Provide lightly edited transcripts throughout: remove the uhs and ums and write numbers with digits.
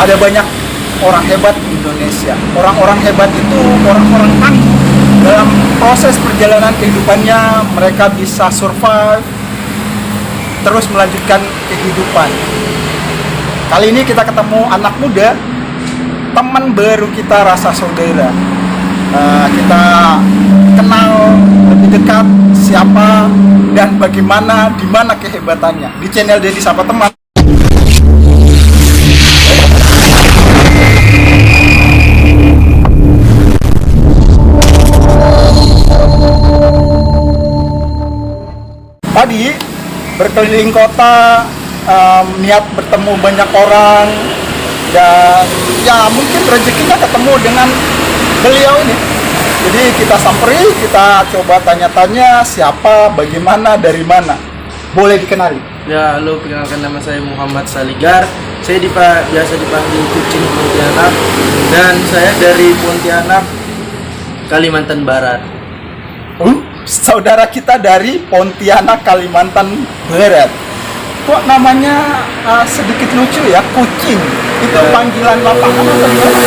ada banyak orang hebat di Indonesia. Orang-orang hebat itu orang-orang tangguh. Dalam proses perjalanan kehidupannya, mereka bisa survive, terus melanjutkan kehidupan. Kali ini kita ketemu anak muda, teman baru kita rasa saudara. Kita kenal lebih dekat siapa dan bagaimana, di mana kehebatannya. Di channel Deddy Sapa Teman. Tadi berkeliling kota, niat bertemu banyak orang, dan ya mungkin rezekinya ketemu dengan beliau ini. Jadi kita samperi, kita coba tanya-tanya siapa, bagaimana, dari mana. Boleh dikenali? Ya, halo, perkenalkan nama saya Muhammad Saligar. Saya biasa dipanggil Kucing Pontianak, dan saya dari Pontianak, Kalimantan Barat. Saudara kita dari Pontianak, Kalimantan Barat. Kok namanya sedikit lucu ya, Kucing? Itu panggilan lapangan atau gimana?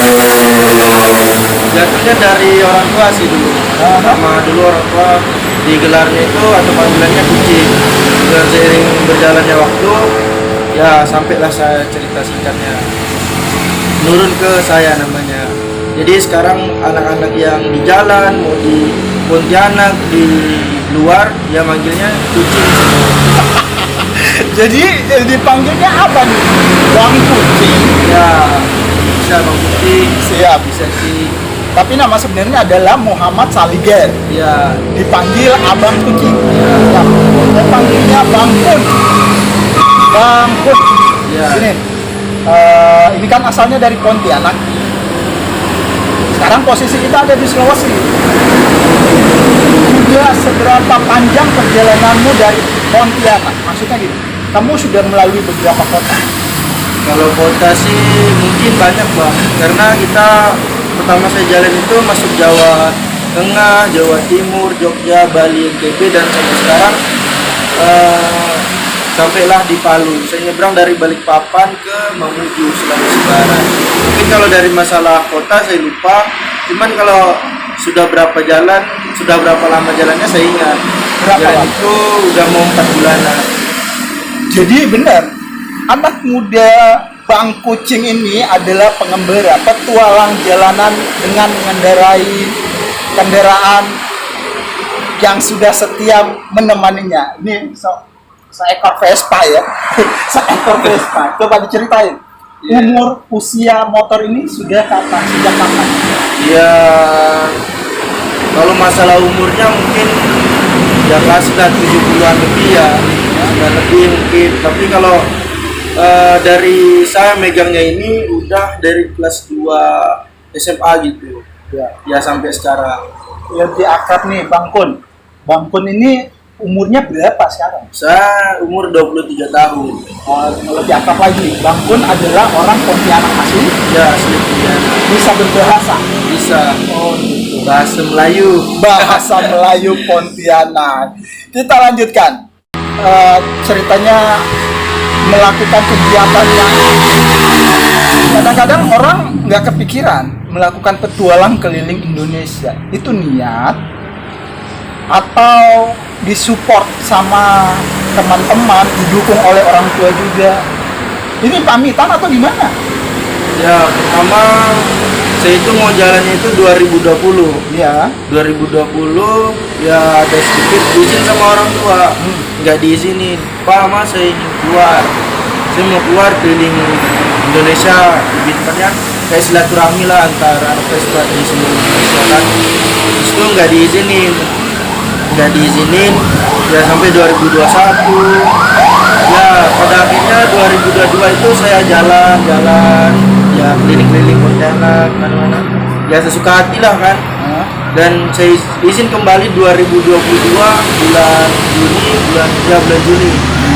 Jatuhnya dari orang tua sih dulu. Sama dulu orang tua digelarnya itu atau panggilannya Kucing. Dan seiring berjalannya waktu, ya sampailah saya cerita singkatnya nurun ke saya namanya. Jadi sekarang anak-anak yang di jalan, mau di Pontianak, di luar, ya manggilnya Kucing semua. Jadi dipanggilnya apa nih? Bang Kucing. Ya, bisa Bang Kucing, Siap. bisa sih. Tapi nama sebenarnya adalah Muhammad Saligar. Ya, Dipanggil Abang Kucing. Ya. Saya panggilnya Bang Kun. Bang Kun. Ya. Sini. Ini kan asalnya dari Pontianak. Sekarang posisi kita ada di Sulawesi. Sudah seberapa panjang perjalananmu dari Pontianak? Maksudnya gini, kamu sudah melalui beberapa kota. kalau kota sih mungkin banyak Bang, karena kita pertama saya jalan itu masuk Jawa Tengah, Jawa Timur, Jogja, Bali, NTB, dan sampai sekarang sampailah di Palu. Saya nyebrang dari Balikpapan ke Mamuju, Sulawesi Barat. Mungkin kalau dari masalah kota saya lupa, cuman kalau sudah berapa lama jalannya saya ingat. Berapa Jalan lama? itu udah mau 4 bulanan. Jadi benar, anak muda Bang Kucing ini adalah pengembara, petualang jalanan dengan mengendarai kendaraan yang sudah setia menemaninya. Ini seekor Vespa ya, seekor Vespa. Coba diceritain, umur usia motor ini sudah kapan? Sejak kapan? Ya, kalau masalah umurnya mungkin ya kelas sudah 70-an lebih ya, sudah lebih mungkin. Tapi kalau dari saya megangnya ini udah dari kelas 2 SMA gitu. Ya sampai sekarang. Lebih akrab nih Bang Kun. Bang Kun ini umurnya berapa sekarang? Saya umur 23 tahun. Lebih akrab lagi, Bang Kun adalah orang Pontianak asli. Ya, asli Pontianak. Bisa berbahasa. Bisa. Oh, gitu. Bahasa Melayu. Bahasa Melayu Pontianak. Kita lanjutkan. Ceritanya melakukan kegiatan yang kadang-kadang orang nggak kepikiran melakukan petualang keliling Indonesia. Itu niat atau disupport sama teman-teman, didukung oleh orang tua juga. Ini pamitan atau gimana? Ya, pertama saya itu mau jalannya itu 2020. Ya. 2020 ya ada sedikit izin sama orang tua, nggak diizinin. Pak, Mas, saya ingin keluar, saya mau keluar keliling Indonesia, lebih tepatnya kayak silaturahmi lah antar anak Vespa di seluruh Indonesia kan. Terus itu nggak diizinin ya sampai 2021. Ya pada akhirnya 2022 itu saya jalan ya keliling-keliling Pontianak mana-mana ya sesuka hati lah kan. Dan saya izin kembali 2022 bulan Juni.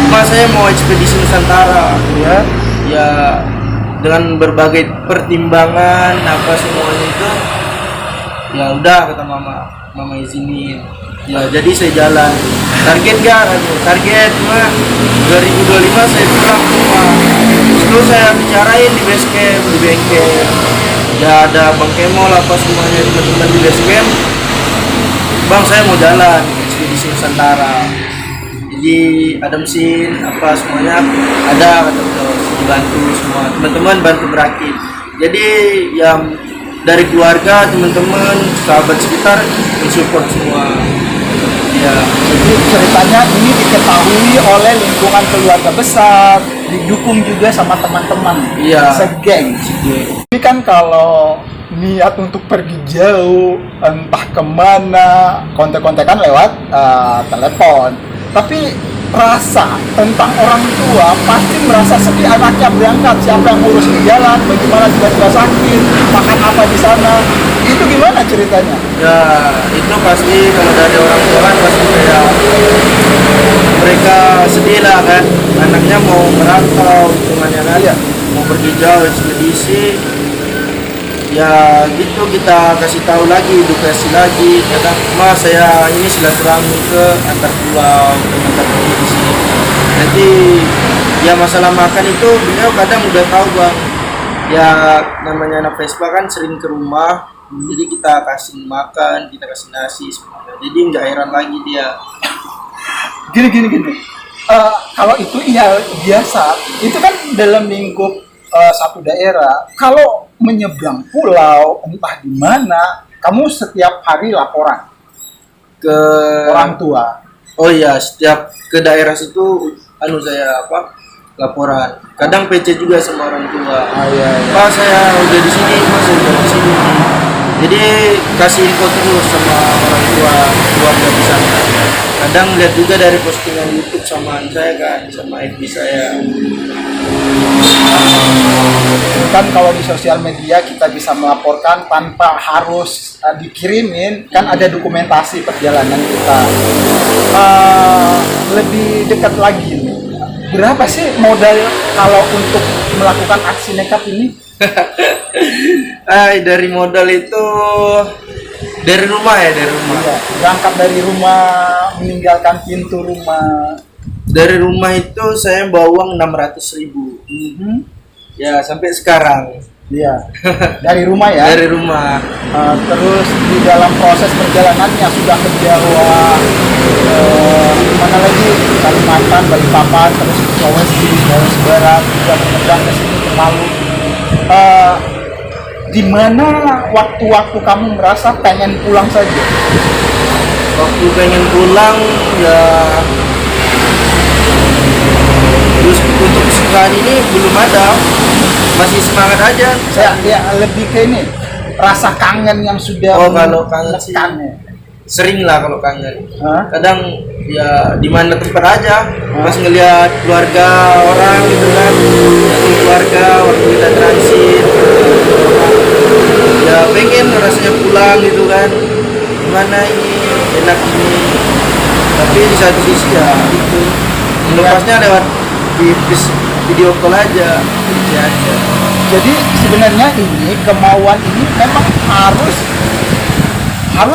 Cuma saya mau ekspedisi Nusantara ya dengan berbagai pertimbangan apa semuanya itu ya udah kata mama izinin. Ya jadi saya jalan. Target cuma 2025 saya pulang ke rumah. itu saya bicarain di base camp, di bengkel. Ya ada Bang Kemol apa semuanya teman-teman di base camp. Bang, saya mau jalan ekspedisi Nusantara. Jadi ada mesin apa semuanya ada, kata beliau, dibantu semua teman-teman, bantu berakit. Jadi yang dari keluarga, teman-teman, sahabat sekitar mensupport semua. Ya, Jadi ceritanya ini diketahui oleh lingkungan keluarga besar, didukung juga sama teman-teman, Iya. segeng. Ini kan kalau niat untuk pergi jauh, entah kemana, kontak-kontakan lewat telepon. Tapi rasa tentang orang tua pasti merasa sedih, anaknya berangkat, siapa yang ngurus di jalan, bagaimana tiba-tiba sakit, makan apa di sana. Itu gimana ceritanya? ya itu pasti kalau dari orang tua kan pasti kayak mereka sedih lah kan, anaknya mau merantau hitungannya kan, Iya. mau pergi jauh ekspedisi. Ya gitu kita kasih tahu lagi, edukasi lagi. Kadang mas saya ini silaturahmi ke antar pulau dan antar provinsi. Nanti ya masalah makan itu beliau kadang udah tahu bang. Ya namanya anak Vespa kan sering ke rumah, jadi kita kasih makan, kita kasih nasi semuanya. Jadi nggak heran lagi dia. Gini. Kalau itu iya biasa. Itu kan dalam lingkup satu daerah. Kalau menyeberang pulau entah di mana, kamu setiap hari laporan Ke orang tua. Oh iya, setiap ke daerah situ anu saya apa? Laporan. Kadang PC juga sama orang tua. Iya. Pak saya udah di sini, Mas saya udah di sini. Jadi kasih info terus sama orang tua keluarga di sana. Kadang lihat juga dari postingan YouTube sama saya kan, sama FB saya. Kan kalau di sosial media kita bisa melaporkan tanpa harus dikirimin, kan ada dokumentasi perjalanan kita. Lebih dekat lagi nih. Berapa sih modal kalau untuk melakukan aksi nekat ini? Dari modal itu dari rumah ya, dari rumah. Iya, berangkat dari rumah, meninggalkan pintu rumah. Dari rumah itu saya bawa uang 600.000. Ya sampai sekarang. Iya, dari rumah ya. Dari rumah. Terus di dalam proses perjalanannya sudah ke Jawa, mana lagi, Kalimantan, Balikpapan, terus ke Sulawesi Barat, juga menyeberang ke sini ke Palu. Di mana waktu-waktu kamu merasa pengen pulang saja? Waktu pengen pulang ya terus untuk sekarang ini belum ada, masih semangat aja. Ya lebih ke ini, rasa kangen yang sudah Oh, kalau kangen sih. melekat ya. Sering lah kalau kangen. Hah? Kadang ya di mana tempat aja, pas ngelihat keluarga orang gitu kan, satu keluarga waktu kita transit, ya pengen rasanya pulang gitu kan. Gimana ini enak ini, tapi di satu sisi ya itu melepasnya lewat video call aja, ya aja. Jadi sebenarnya ini kemauan ini memang harus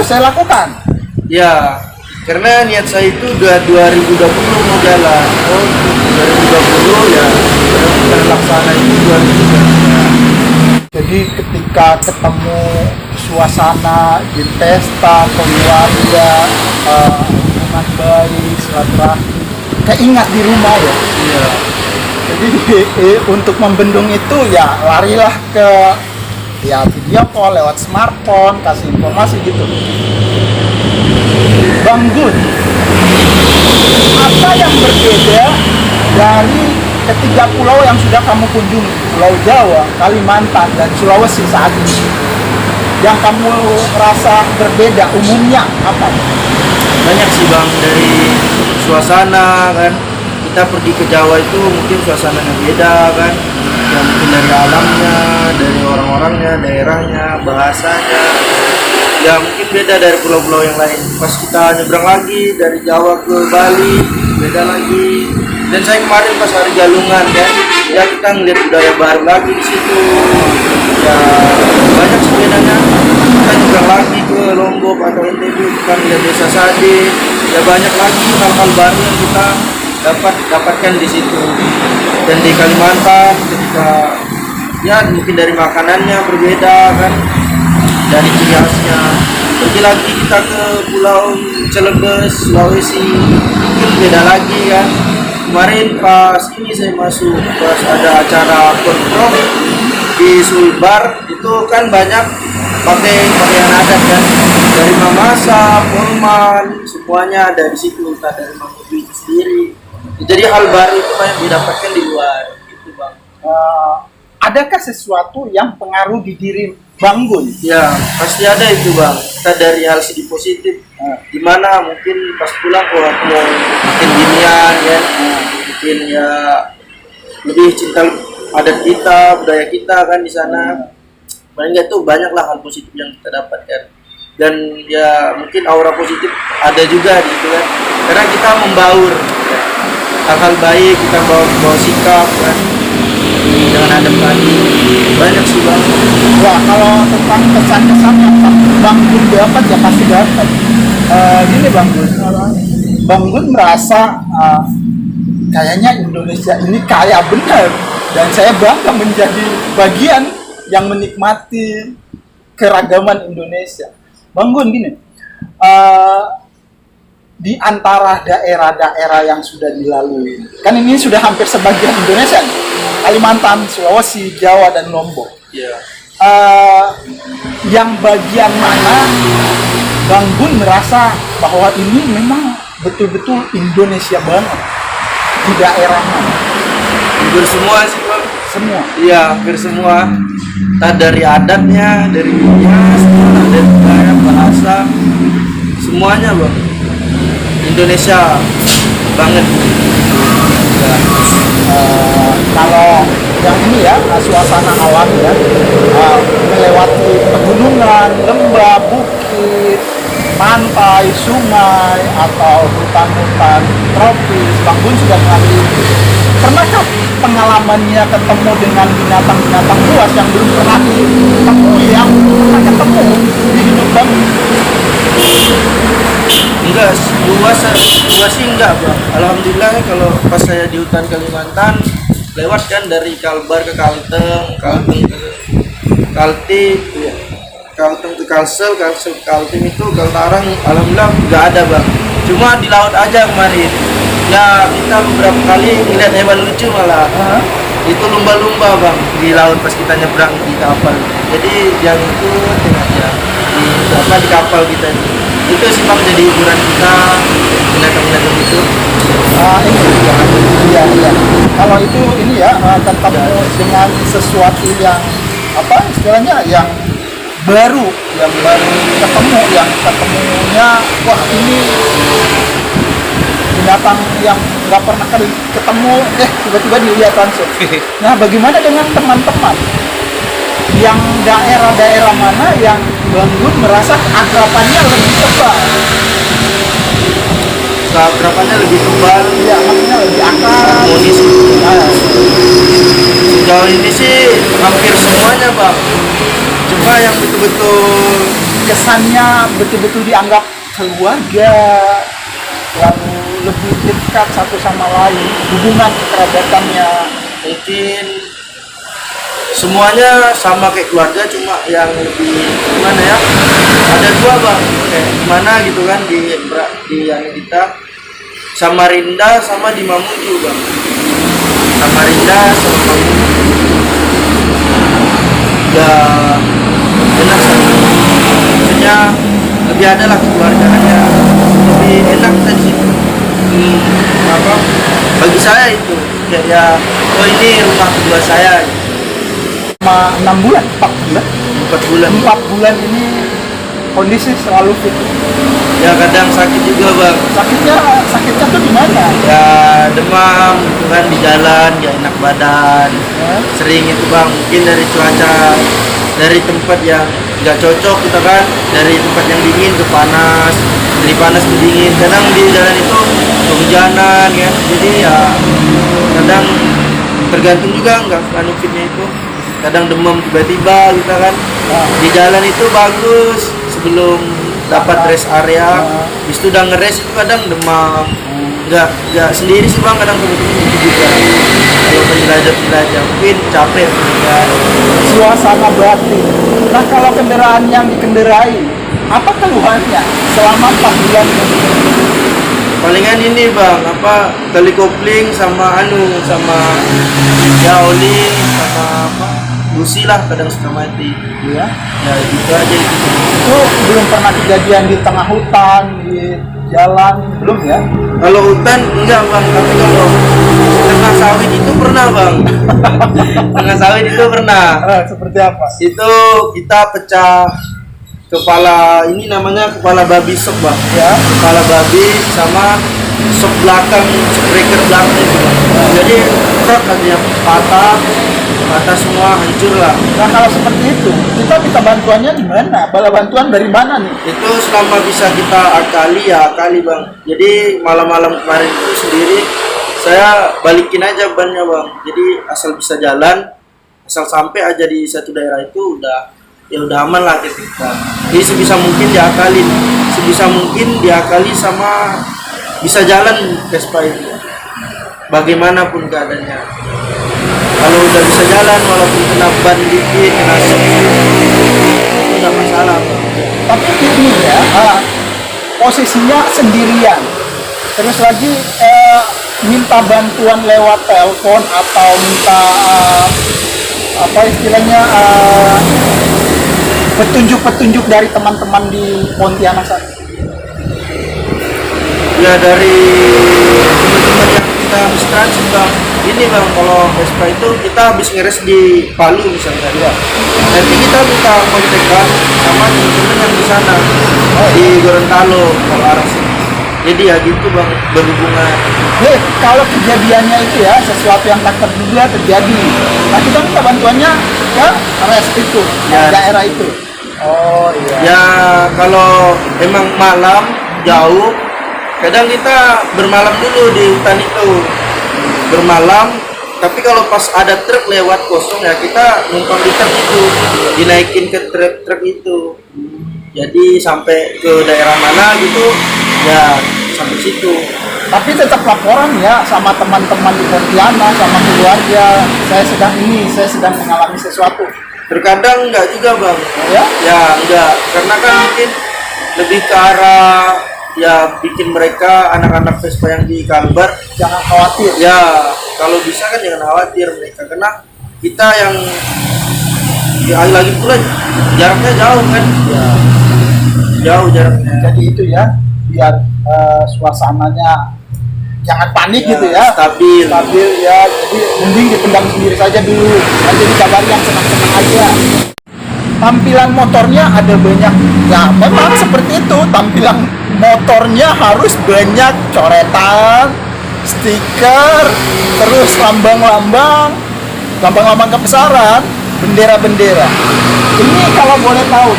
saya lakukan. Ya, karena niat saya itu udah 2020 mau jalan. Oh, 2020 ya, terlaksana itu 2020. Jadi ketika ketemu suasana di pesta keluarga, hubungan baik, silaturahmi, keingat di rumah ya. Iya. Jadi untuk membendung itu ya larilah ke ya video call lewat smartphone, kasih informasi gitu. Bang Gun, apa yang berbeda dari ketiga pulau yang sudah kamu kunjungi, Pulau Jawa, Kalimantan, dan Sulawesi saat ini? Yang kamu rasa berbeda umumnya apa? Banyak sih bang, dari suasana kan. Kita pergi ke Jawa itu mungkin suasananya beda kan. Ya mungkin dari alamnya, dari orang-orangnya, daerahnya, bahasanya. Ya mungkin beda dari pulau-pulau yang lain. Pas kita nyebrang lagi dari Jawa ke Bali, beda lagi. Dan saya kemarin pas hari Galungan kan, ya kita ngeliat budaya baru lagi di situ. Ya banyak sih bedanya. Kita nyebrang lagi ke Lombok atau NTB, kita ngeliat desa Sade. Ya banyak lagi hal-hal baru yang kita dapatkan di situ. Dan di Kalimantan ketika ya mungkin dari makanannya berbeda kan, dari ciri khasnya. Pergi lagi kita ke Pulau Celebes, Sulawesi, mungkin beda lagi kan. Kemarin pas ini saya masuk pas ada acara Porprov di Sulbar, itu kan banyak pakai pakaian adat kan, dari Mamasa, Polman, semuanya ada di situ, tak dari Mangkubi itu sendiri. Jadi hal baru itu banyak didapatkan di luar gitu bang. Adakah sesuatu yang pengaruh di diri Bang Gun? Ya pasti ada itu bang. Kita dari hal segi positif, dimana mungkin pas pulang kalau aku mau makin ginian ya, mungkin ya lebih cinta adat kita, budaya kita kan di sana. Paling nggak tuh banyaklah hal positif yang kita dapatkan. Dan ya mungkin aura positif ada juga gitu kan, karena kita membaur ya. Hal-hal baik kita bawa sikap kan, jangan adaptasi. Banyak sih bang. Wah, kalau tentang kesan-kesan yang Bang Gun dapat ya pasti dapat. Gini Bang Gun, Bang Gun merasa kayaknya Indonesia ini kaya benar, dan saya bangga menjadi bagian yang menikmati keragaman Indonesia. Bang Gun gini, di antara daerah-daerah yang sudah dilalui, kan ini sudah hampir sebagian Indonesia, Kalimantan, Sulawesi, Jawa, dan Lombok. Iya. Yang bagian mana Bang Gun merasa bahwa ini memang betul-betul Indonesia banget di daerah mana? Hampir semua sih bang. Semua. Iya hampir semua. Entah dari adatnya, dari dari budaya, bahasa, semuanya bang. Indonesia banget. Ya. Kalau yang ini ya, suasana alam ya, melewati pegunungan, lembah, bukit, pantai, sungai, atau hutan-hutan tropis, Bang Gun sudah melalui itu. Pernahkah pengalamannya ketemu dengan binatang-binatang buas yang belum pernah ditemui, yang pernah ketemu di hidup Bang Gun? Enggak, luas sih enggak bang. Alhamdulillah kalau pas saya di hutan Kalimantan lewat kan dari Kalbar ke Kalteng, Kalteng ke Kalti, ya. Kalteng ke Kalsel, Kalsel ke Kaltim itu Kaltarang, alhamdulillah nggak ada bang. Cuma di laut aja kemarin. Ya kita beberapa kali ngeliat hewan lucu malah. Itu lumba-lumba bang di laut pas kita nyebrang di kapal. Jadi yang itu aja di kapal kita itu sih bang, jadi hiburan kita binatang-binatang itu. Ini ya. Kalau itu ini ya ketemu dengan sesuatu yang apa istilahnya yang baru ketemu, yang ketemunya wah ini binatang yang nggak pernah kali ketemu, tiba-tiba dilihat langsung. Nah, bagaimana dengan teman-teman yang daerah-daerah mana yang Bang Gun merasa keakrabannya lebih tebal? Keakrabannya lebih tebal, Ya, maksudnya lebih akrab. harmonis. Nah, Sejauh ini sih hampir semuanya bang. Cuma yang betul-betul kesannya betul-betul dianggap keluarga, lalu lebih dekat satu sama lain, hubungan kekerabatannya. mungkin semuanya sama kayak keluarga, cuma yang lebih gimana ya, ada dua bang, kayak gimana gitu kan di yang kita Samarinda sama di Mamuju bang. Samarinda sama Mamuju ya enak sih, maksudnya lebih ada lah kekeluargaannya, lebih enak kan sih. Apa bagi saya itu kayak ya, oh ini rumah kedua saya. Selama 6 bulan, 4 bulan, 4 bulan 4 bulan ini kondisi selalu fit. ya kadang sakit juga bang, Sakitnya tuh di mana? ya demam gitu kan, di jalan ya enak badan, sering itu bang, mungkin dari cuaca, dari tempat yang nggak cocok kita kan, dari tempat yang dingin ke panas, dari panas ke dingin, kadang di jalan itu kehujanan ya, jadi ya kadang tergantung juga nggak anu fitnya itu, kadang demam tiba-tiba kita kan. Di jalan itu bagus sebelum dapat rest area, habis itu udah ngeres itu kadang demam, Enggak sendiri sih bang, kadang kebetulan juga kalau penjelajah mungkin capek ya. Suasana batin. Nah, kalau kendaraan yang dikendarai, apa keluhannya selama 4 bulan ini? Palingan ini bang, apa tali kopling sama ya oli sama apa busi lah kadang suka mati. Ya, Ya gitu aja itu. itu belum pernah kejadian di tengah hutan, di jalan, belum ya? Kalau hutan enggak bang, tapi kalau tengah sawit itu pernah bang. Tengah sawit itu pernah. Seperti apa? Itu kita pecah kepala, ini namanya kepala babi sok bang. Ya. Kepala babi sama sok belakang, sok breaker belakang itu bang. Jadi truk aja patah semua, hancur lah. Nah, kalau seperti itu, kita minta bantuannya di mana? Bala bantuan dari mana nih? Itu selama bisa kita akali bang. Jadi malam-malam kemarin itu sendiri saya balikin aja bannya bang. Jadi asal bisa jalan, asal sampai aja di satu daerah itu udah aman lah kita. Jadi sebisa mungkin diakali sama bisa jalan Vespa itu. Bagaimanapun keadaannya. Kalau udah bisa jalan walaupun kena ban dikit, kena sok, itu udah masalah bang. Tapi ini ya, posisinya sendirian. Terus lagi minta bantuan lewat telepon atau minta apa istilahnya petunjuk-petunjuk dari teman-teman di Pontianak sana. Ya dari teman-teman yang kita habis transit bang, ini bang kalau Vespa itu kita habis ngeres di Palu misalnya ya. Nanti kita minta kontekan sama teman-teman yang di sana di Gorontalo kalau arah sini. Jadi ya gitu bang, berhubungan. Kalau kejadiannya itu ya sesuatu yang tak terduga terjadi, nah kita minta bantuannya ke res itu, Ya. daerah itu. Oh iya. Ya kalau emang malam jauh, kadang kita bermalam dulu di hutan itu, bermalam. Tapi kalau pas ada truk lewat kosong ya kita numpang di truk itu, dinaikin ke truk itu. Jadi sampai ke daerah mana gitu, ya sampai situ. Tapi tetap laporan ya sama teman-teman di Pontianak, sama keluarga. Saya sedang mengalami sesuatu. Terkadang enggak juga bang, Ya? ya enggak, karena kan mungkin lebih ke arah ya bikin mereka anak-anak Vespa yang di Kalbar Jangan khawatir. ya kalau bisa kan jangan khawatir mereka, karena kita yang ya, lagi pula jaraknya jauh kan Ya. jauh jaraknya. Jadi itu ya, biar suasananya jangan panik Ya, gitu ya. stabil. Ya. Jadi mending dipendam sendiri saja dulu. Nanti dikabari yang senang-senang aja. Tampilan motornya ada banyak. Ya memang seperti itu. Tampilan motornya harus banyak coretan, stiker, terus lambang-lambang kebesaran, bendera-bendera. Ini kalau boleh tahu,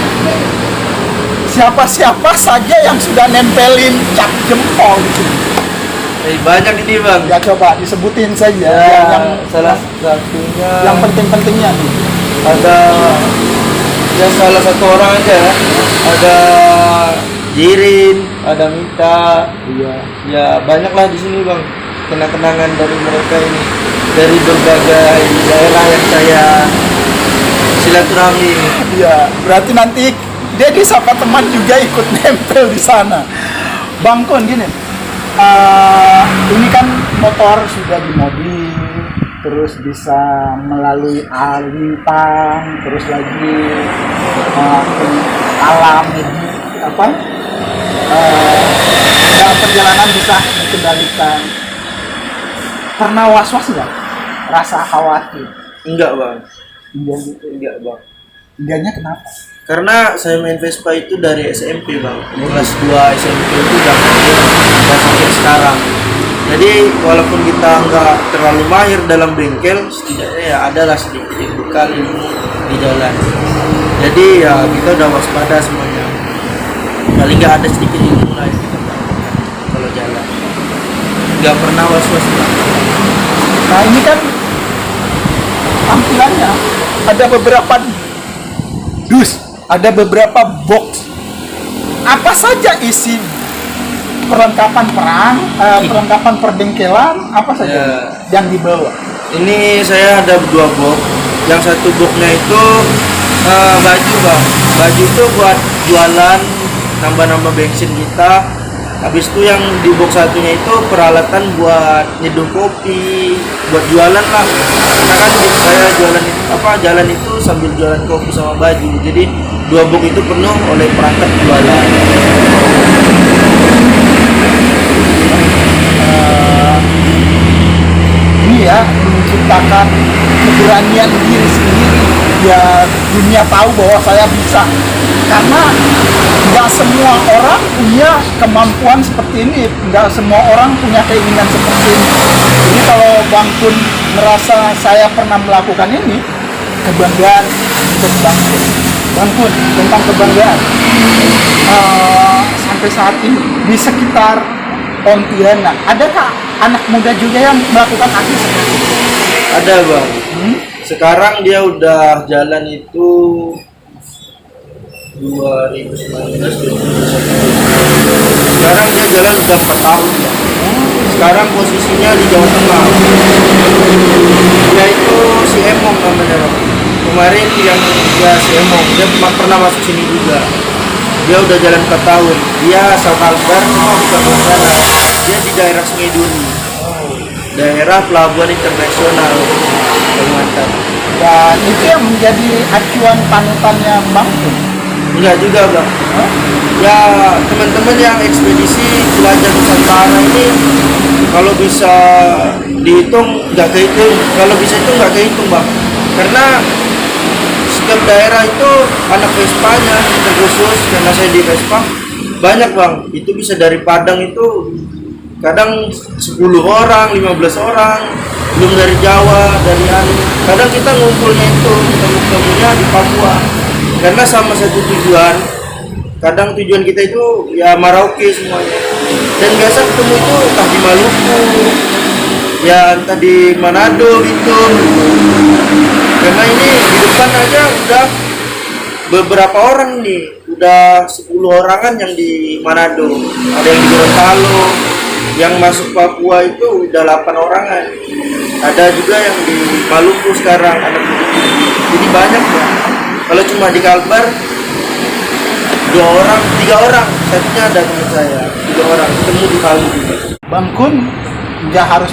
siapa-siapa saja yang sudah nempelin cap jempol di sini? Banyak ini bang Ya coba disebutin saja ya, yang salah satunya yang penting-pentingnya nih. ada ya salah satu orang aja ya. Ada Jirin, ada Mita, Iya. ya banyak lah di sini bang kenang-kenangan dari mereka ini, dari berbagai daerah yang saya silaturahmi. Iya, berarti nanti dia disapa teman juga ikut nempel di sana. Bang Kun gini, ini kan motor sudah dimodif, terus bisa melalui lintang, terus lagi alam apa? Dalam perjalanan bisa dikendalikan. Pernah was-was nggak? Rasa khawatir? Enggak bang, Iya gitu. enggak bang, Enggaknya kenapa? karena saya main Vespa itu dari SMP bang, kelas 2 SMP itu udah sampai sekarang. Jadi walaupun kita nggak terlalu mahir dalam bengkel, setidaknya ya adalah sedikit bekal ilmu di jalan. Jadi ya kita udah waspada semuanya, paling nggak ada sedikit ilmu lah yang kita dapatkan kalau jalan. Nggak pernah was-was bang. Nah ini kan tampilannya ada beberapa dus, ada beberapa box. Apa saja isi perlengkapan perang, perlengkapan perdengkelan, apa saja Ya. yang dibawa? Ini saya ada 2 box. Yang satu boxnya itu baju bang. Baju itu buat jualan, nambah-nambah bensin kita. Habis itu yang di box satunya itu peralatan buat nyeduh kopi, buat jualan lah. Karena kan saya jalan itu sambil jualan kopi sama baju. Jadi 2 box itu penuh oleh perangkat jualan. Ini ya menciptakan keberanian diri sendiri, ya dunia tahu bahwa saya bisa, karena nggak semua orang punya kemampuan seperti ini, nggak semua orang punya keinginan seperti ini. Jadi kalau Bang Kun merasa saya pernah melakukan ini, kebanggaan untuk Bang Kun. Bang Kun, tentang kebanggaan, sampai saat ini di sekitar Pontianak, adakah anak muda juga yang melakukan aksi seperti itu? Ada bang. Sekarang dia udah jalan itu 2019. Sekarang dia jalan udah 4 tahun ya. Sekarang posisinya di Jawa Tengah. Dia itu si Emong namanya bang. Kemarin yang dia si Emong, dia pernah masuk sini juga. Dia udah jalan 4 tahun. Dia asal Kalbar, bukan Pontianak. Dia di daerah Sungai Duri, daerah pelabuhan internasional Kalimantan. Dan itu yang menjadi acuan panutannya Bang Kun. Enggak juga bang. Ya teman-teman yang ekspedisi jelajah Nusantara ini kalau bisa dihitung nggak kehitung, kalau bisa itu nggak kehitung bang, karena setiap daerah itu anak Vespanya terkhusus, karena saya di Vespa banyak bang. Itu bisa dari Padang itu kadang 10 orang, 15 orang, belum dari Jawa, dari kadang kita ngumpulnya itu ketemu-ketemunya di Papua, karena sama satu tujuan. Kadang tujuan kita itu ya Merauke semuanya, dan biasa ketemu itu entah di Maluku, ya entah di Manado gitu. Karena ini di depan aja udah beberapa orang nih, udah 10 orangan yang di Manado, ada yang di Gorontalo, yang masuk Papua itu udah 8 orangan, ada juga yang di Maluku sekarang, jadi banyak ya. Kalau cuma di Kalbar 2 orang, 3 orang, satunya ada teman saya, 3 orang ketemu di Palu juga. Bang Kun nggak harus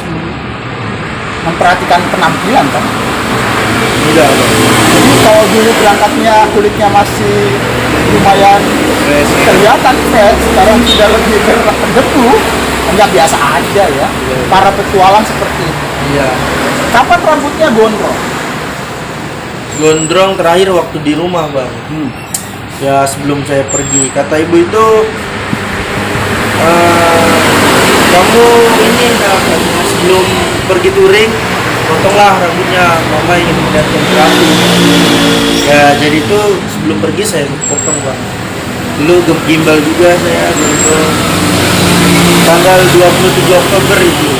memperhatikan penampilan kan? Tidak bang. Jadi kalau dulu berangkatnya kulitnya masih lumayan kelihatan fresh, sekarang sudah lebih berdebu, nggak biasa aja ya. Para petualang seperti itu. Iya. Kapan rambutnya gondrong? Gondrong terakhir waktu di rumah bang. Ya sebelum saya pergi, kata ibu itu kamu ini sebelum pergi touring potonglah rambutnya, mama ingin melihat yang rapi. Ya jadi itu sebelum pergi saya potong bang. Dulu gimbal juga saya dulu tanggal 27 Oktober itu,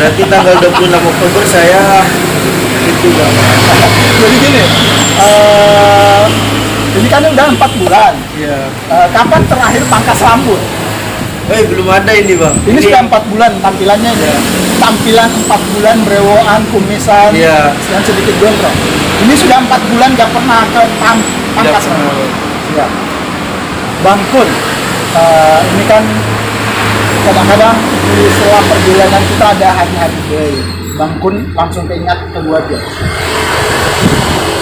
berarti tanggal 26 Oktober saya itu bang. Jadi gini, ini kan udah 4 bulan. Iya. Kapan terakhir pangkas rambut? Belum ada ini bang. Ini sudah 4 bulan tampilannya. Iya. Tampilan 4 bulan brewoan, kumisan, Iya. dan sedikit gondrong. Ini sudah 4 bulan gak pernah ke pangkas Tidak pernah. rambut. Ya. Bang Kun, ini kan kadang-kadang di setelah perjalanan kita ada hari-hari day. Bang Kun langsung keingat keluarga.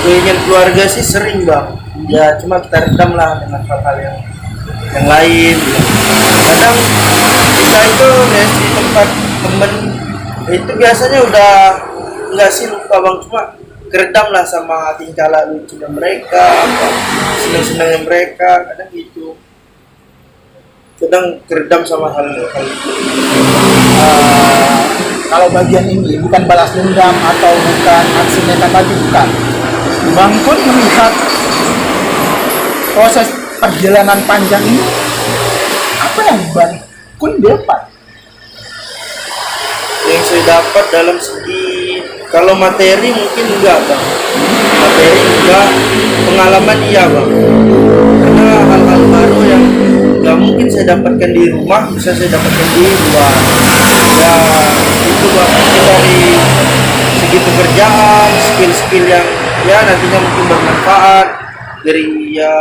Ingin keluarga sih sering bang. Ya cuma kita redam lah dengan hal-hal yang lain. Kadang kita itu di tempat temen itu biasanya udah nggak sih lupa bang, cuma keredam lah sama tingkah lucunya mereka, senang-senangnya mereka, kadang gitu. Kadang keredam sama hal itu. Kalau bagian ini bukan balas dendam atau bukan aksi nekat lagi, bukan. Bang Kun melihat proses perjalanan panjang ini, apa yang Bang Kun dapat? Yang saya dapat dalam segi kalau materi mungkin enggak bang, materi enggak, pengalaman iya bang, karena hal-hal baru yang nggak nggak mungkin saya dapatkan di rumah, bisa saya dapatkan di luar. Ya itu Bang, mungkin dari segi pekerjaan, skill-skill yang ya nantinya mungkin bermanfaat dari ya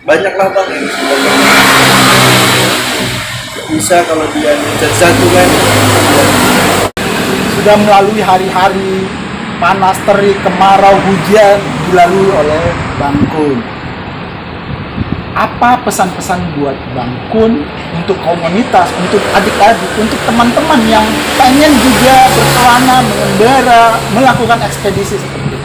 banyak lah Bang yang bisa kalau dia satu kan. Sudah melalui hari-hari panas, terik, kemarau, hujan dilalui oleh Bang Kun. Apa pesan-pesan buat Bang Kun untuk komunitas, untuk adik-adik, untuk teman-teman yang pengen juga berkelana, mengembara, melakukan ekspedisi seperti itu?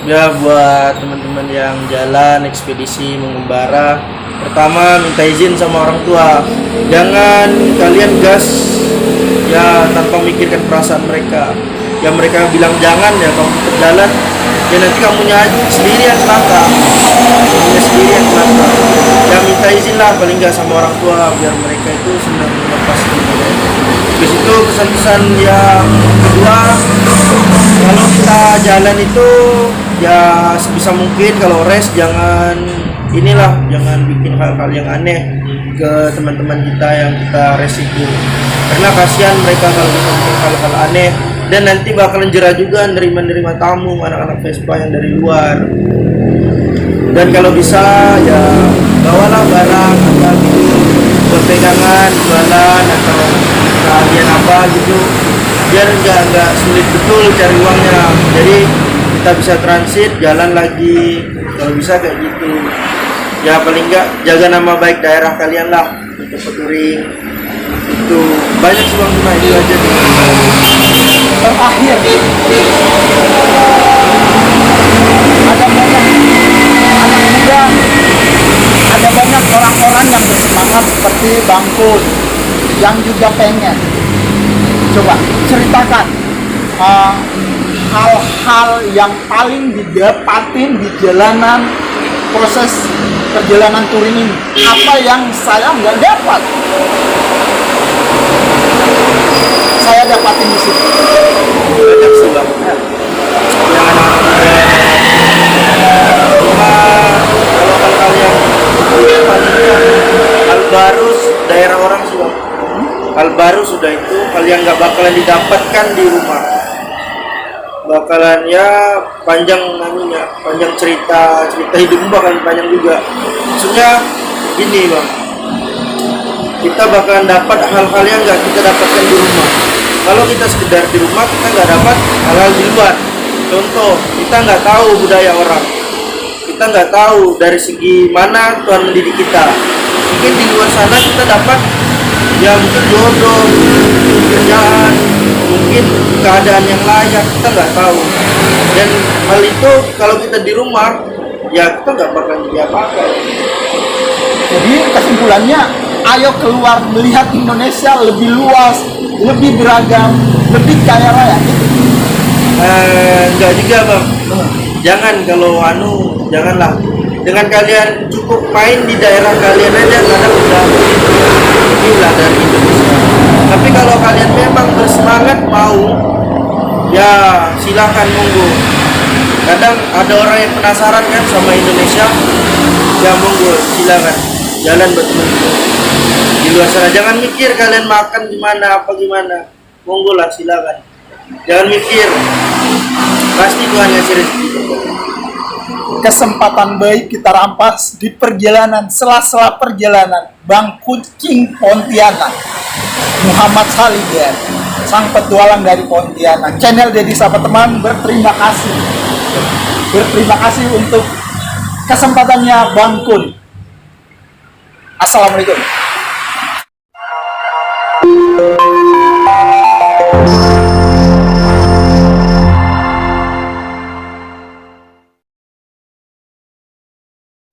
Ya buat teman-teman yang jalan ekspedisi mengembara, pertama minta izin sama orang tua. Jangan kalian gas ya tanpa memikirkan perasaan mereka. Ya mereka bilang jangan ya kamu tetap jalan. Ya nanti kamunya aja sendiri yang celaka. Kamunya sendiri yang celaka. Ya minta izin lah paling nggak sama orang tua biar mereka itu senang melepas gitu. Habis itu pesan-pesan yang kedua, kalau kita jalan itu ya sebisa mungkin kalau rest jangan jangan bikin hal-hal yang aneh ke teman-teman kita yang kita resiko, karena kasihan mereka kalau kita bikin hal-hal aneh dan nanti bakalan jerah juga nerima tamu anak-anak Vespa yang dari luar. Dan kalau bisa ya bawalah barang apa gitu buat pegangan, jualan atau kalian apa gitu biar nggak sulit betul cari uangnya, jadi kita bisa transit jalan lagi kalau bisa kayak gitu. Ya paling nggak jaga nama baik daerah kalian lah untuk touring itu. Banyak sih Bang, cuma itu aja. Terakhir, ada banyak anak muda, ada banyak orang-orang yang bersemangat seperti Bang Kun yang juga pengen. Coba ceritakan hal-hal yang paling didapatin di jalanan, proses perjalanan touring ini. Apa yang saya nggak dapat, saya dapatin di situ. Banyak sih Bang yang cuma kalau hal-hal yang hal baru daerah orang sih Bang. Hal baru sudah itu hal yang nggak bakalan didapatkan di rumah, bakalan ya panjang cerita hidup bakalan panjang juga. Maksudnya gini Bang, kita bakalan dapat hal-hal yang nggak kita dapatkan di rumah. Kalau kita sekedar di rumah kita nggak dapat hal-hal di luar. Contoh, kita nggak tahu budaya orang, kita nggak tahu dari segi mana Tuhan mendidik kita. Mungkin di luar sana kita dapat ya mungkin jodoh, mungkin kerjaan, mungkin keadaan yang layak, kita nggak tahu. Dan hal itu kalau kita di rumah ya kita nggak bakal jadi apa-apa. Jadi kesimpulannya, ayo keluar melihat Indonesia lebih luas, lebih beragam, lebih kaya raya. Enggak juga Bang, jangan kalau janganlah. Dengan kalian cukup main di daerah kalian aja kadang udah gila dari Indonesia. Tapi kalau kalian memang bersemangat mau, ya silakan monggo. Kadang ada orang yang penasaran kan sama Indonesia, ya monggo silakan jalan buat teman-teman di luar sana. Jangan mikir kalian makan gimana apa gimana, monggo lah silakan. Jangan mikir, pasti Tuhan ngasih rezeki. Kesempatan baik kita rampas di perjalanan, sela-sela perjalanan Bang Kucing Pontianak, Muhammad Salidian, sang petualang dari Pontianak. Channel Dedi Sapa Teman berterima kasih untuk kesempatannya Bang Kun. Assalamualaikum.